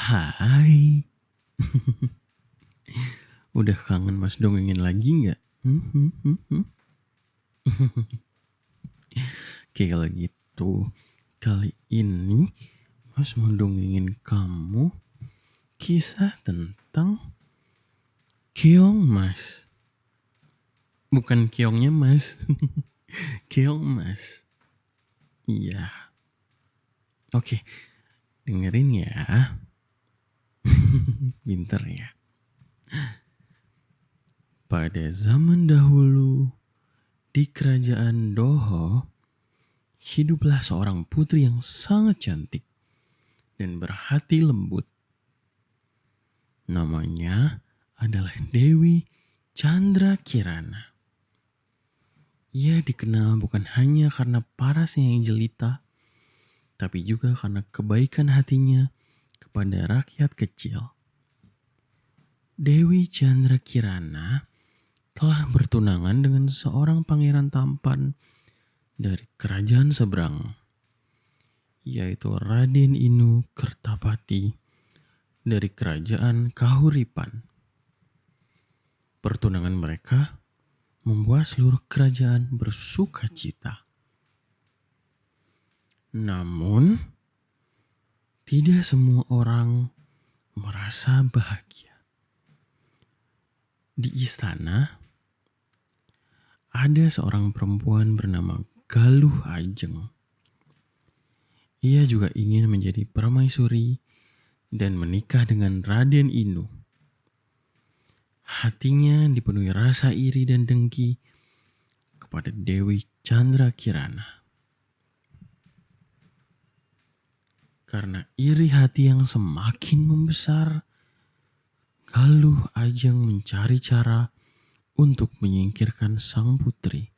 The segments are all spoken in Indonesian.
Hai, udah kangen Mas dongengin lagi nggak? Oke kalau gitu, kali ini Mas mau dongengin kamu kisah tentang keong Mas. Bukan keongnya Mas, keong Mas. Iya, oke, dengerin ya. Pinter ya. Pada zaman dahulu, di kerajaan Doho, hiduplah seorang putri yang sangat cantik dan berhati lembut. Namanya adalah Dewi Chandra Kirana. Ia dikenal bukan hanya karena parasnya yang jelita, tapi juga karena kebaikan hatinya kepada rakyat kecil. Dewi Chandra Kirana telah bertunangan dengan seorang pangeran tampan dari kerajaan seberang, yaitu Raden Inu Kertapati dari kerajaan Kahuripan. Pertunangan mereka membuat seluruh kerajaan bersuka cita. Namun, tidak semua orang merasa bahagia. Di istana, ada seorang perempuan bernama Galuh Ajeng. Ia juga ingin menjadi permaisuri dan menikah dengan Raden Inu. Hatinya dipenuhi rasa iri dan dengki kepada Dewi Chandra Kirana. Karena iri hati yang semakin membesar, Galuh Ajeng mencari cara untuk menyingkirkan sang putri.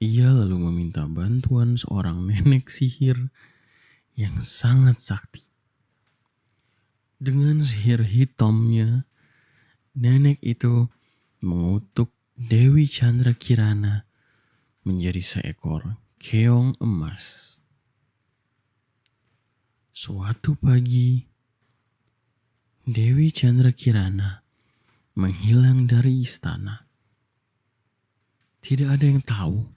Ia lalu meminta bantuan seorang nenek sihir yang sangat sakti. Dengan sihir hitamnya, nenek itu mengutuk Dewi Chandra Kirana menjadi seekor keong emas. Suatu pagi, Dewi Chandra Kirana menghilang dari istana. Tidak ada yang tahu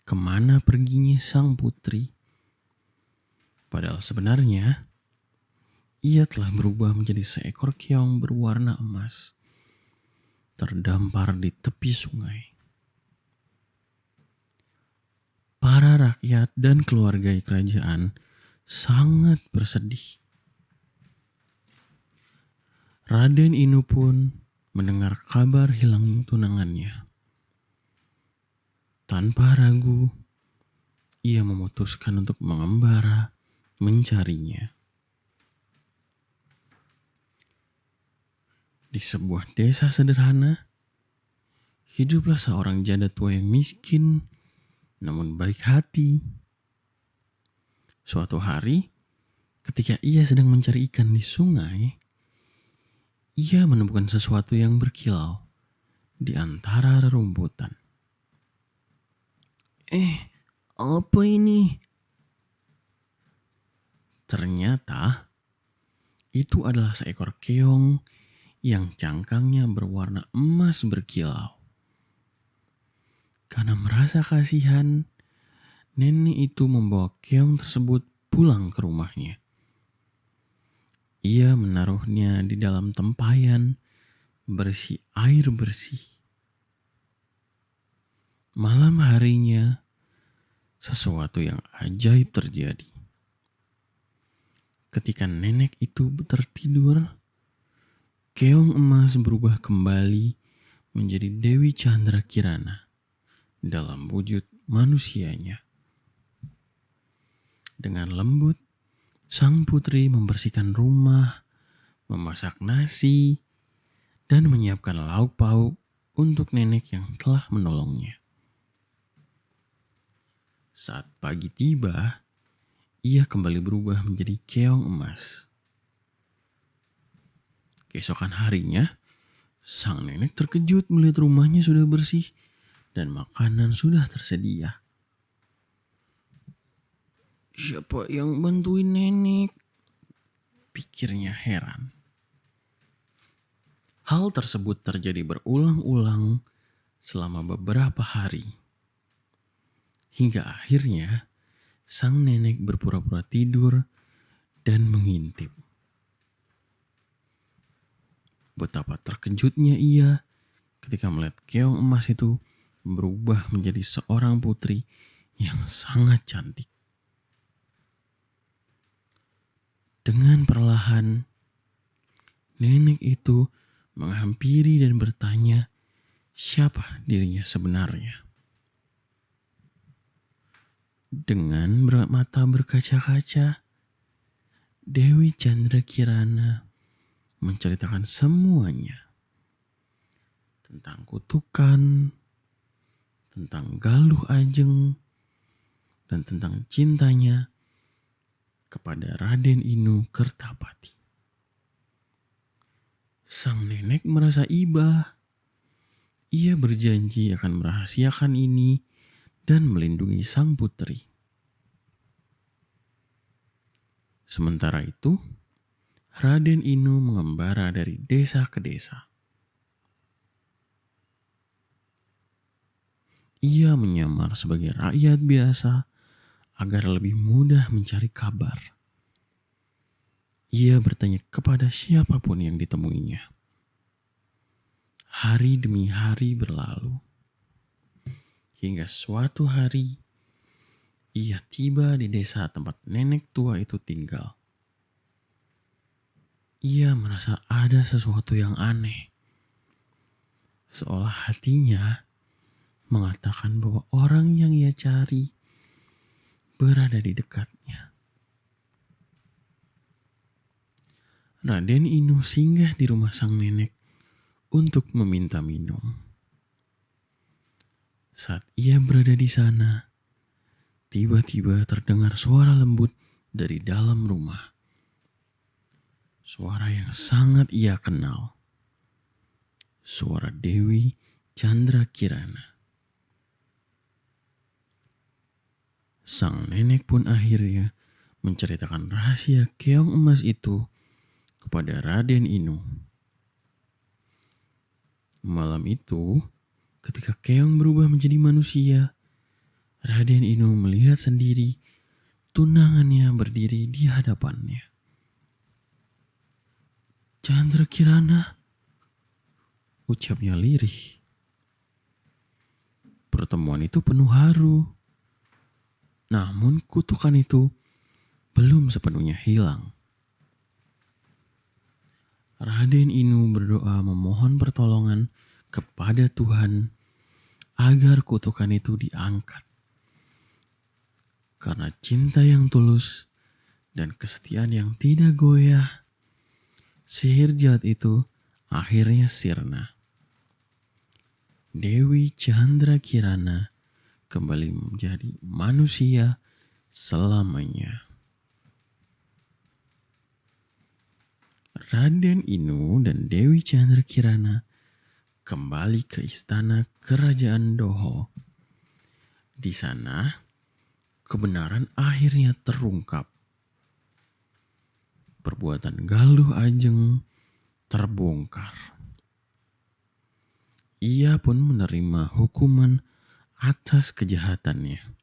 kemana perginya sang putri. Padahal sebenarnya, ia telah berubah menjadi seekor keong berwarna emas, terdampar di tepi sungai. Para rakyat dan keluarga kerajaan sangat bersedih. Raden Inu pun mendengar kabar hilang tunangannya. Tanpa ragu, ia memutuskan untuk mengembara mencarinya. Di sebuah desa sederhana, hiduplah seorang janda tua yang miskin namun baik hati. Suatu hari, ketika ia sedang mencari ikan di sungai, ia menemukan sesuatu yang berkilau di antara rerumputan. Apa ini? Ternyata itu adalah seekor keong yang cangkangnya berwarna emas berkilau. Karena merasa kasihan, nenek itu membawa keong tersebut pulang ke rumahnya. Ia menaruhnya di dalam tempayan berisi air bersih. Malam harinya, sesuatu yang ajaib terjadi. Ketika nenek itu tertidur, keong emas berubah kembali menjadi Dewi Chandra Kirana dalam wujud manusianya. Dengan lembut, sang putri membersihkan rumah, memasak nasi, dan menyiapkan lauk pauk untuk nenek yang telah menolongnya. Saat pagi tiba, ia kembali berubah menjadi keong emas. Keesokan harinya, sang nenek terkejut melihat rumahnya sudah bersih dan makanan sudah tersedia. Siapa yang bantuin nenek? akhirnya heran. Hal tersebut terjadi berulang-ulang selama beberapa hari. Hingga akhirnya sang nenek berpura-pura tidur dan mengintip. Betapa terkejutnya ia ketika melihat keong emas itu berubah menjadi seorang putri yang sangat cantik. Dengan perlahan, nenek itu menghampiri dan bertanya siapa dirinya sebenarnya. Dengan mata berkaca-kaca, Dewi Chandrakirana menceritakan semuanya. Tentang kutukan, tentang Galuh Ajeng, dan tentang cintanya kepada Raden Inu Kertapati. Sang nenek merasa iba. Ia berjanji akan merahasiakan ini dan melindungi sang putri. Sementara itu, Raden Inu mengembara dari desa ke desa. Ia menyamar sebagai rakyat biasa agar lebih mudah mencari kabar. Ia bertanya kepada siapapun yang ditemuinya. Hari demi hari berlalu. Hingga suatu hari, ia tiba di desa tempat nenek tua itu tinggal. Ia merasa ada sesuatu yang aneh. Seolah hatinya mengatakan bahwa orang yang ia cari berada di dekatnya. Raden Inu singgah di rumah sang nenek untuk meminta minum. Saat ia berada di sana, tiba-tiba terdengar suara lembut dari dalam rumah. Suara yang sangat ia kenal. Suara Dewi Chandrakirana. Sang nenek pun akhirnya menceritakan rahasia keong emas itu kepada Raden Inu. Malam itu, ketika keong berubah menjadi manusia, Raden Inu melihat sendiri tunangannya berdiri di hadapannya. Chandrakirana, ucapnya lirih. Pertemuan itu penuh haru. Namun kutukan itu belum sepenuhnya hilang. Raden Inu berdoa memohon pertolongan kepada Tuhan agar kutukan itu diangkat. Karena cinta yang tulus dan kesetiaan yang tidak goyah, sihir jahat itu akhirnya sirna. Dewi Chandrakirana kembali menjadi manusia selamanya. Raden Inu dan Dewi Chandrakirana kembali ke istana kerajaan Doho. Di sana, kebenaran akhirnya terungkap. Perbuatan Galuh Ajeng terbongkar. Ia pun menerima hukuman atas kejahatannya.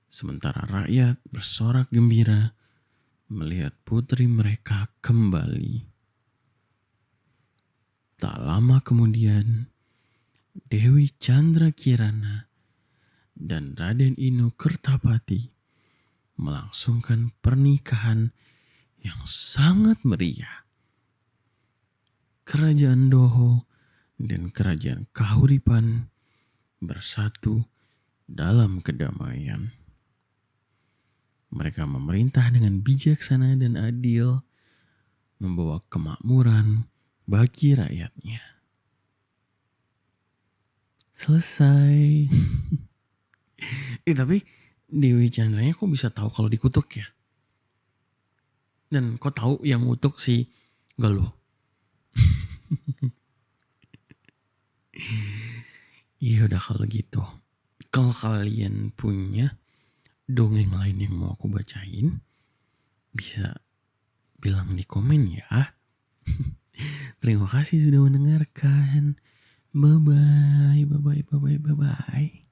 Sementara rakyat bersorak gembira melihat putri mereka kembali. Tak lama kemudian, Dewi Chandrakirana dan Raden Inu Kertapati melangsungkan pernikahan yang sangat meriah. Kerajaan Doho dan kerajaan Kahuripan bersatu dalam kedamaian. Mereka memerintah dengan bijaksana dan adil, membawa kemakmuran bagi rakyatnya. Selesai. Tapi Dewi Chandranya kok bisa tahu kalau dikutuk ya? Dan kok tahu yang ngutuk si Galuh? Iya udah kalau gitu. Kalau kalian punya dongeng lain yang mau aku bacain, bisa bilang di komen ya. Terima kasih sudah mendengarkan. Bye bye, bye bye, bye bye, bye bye.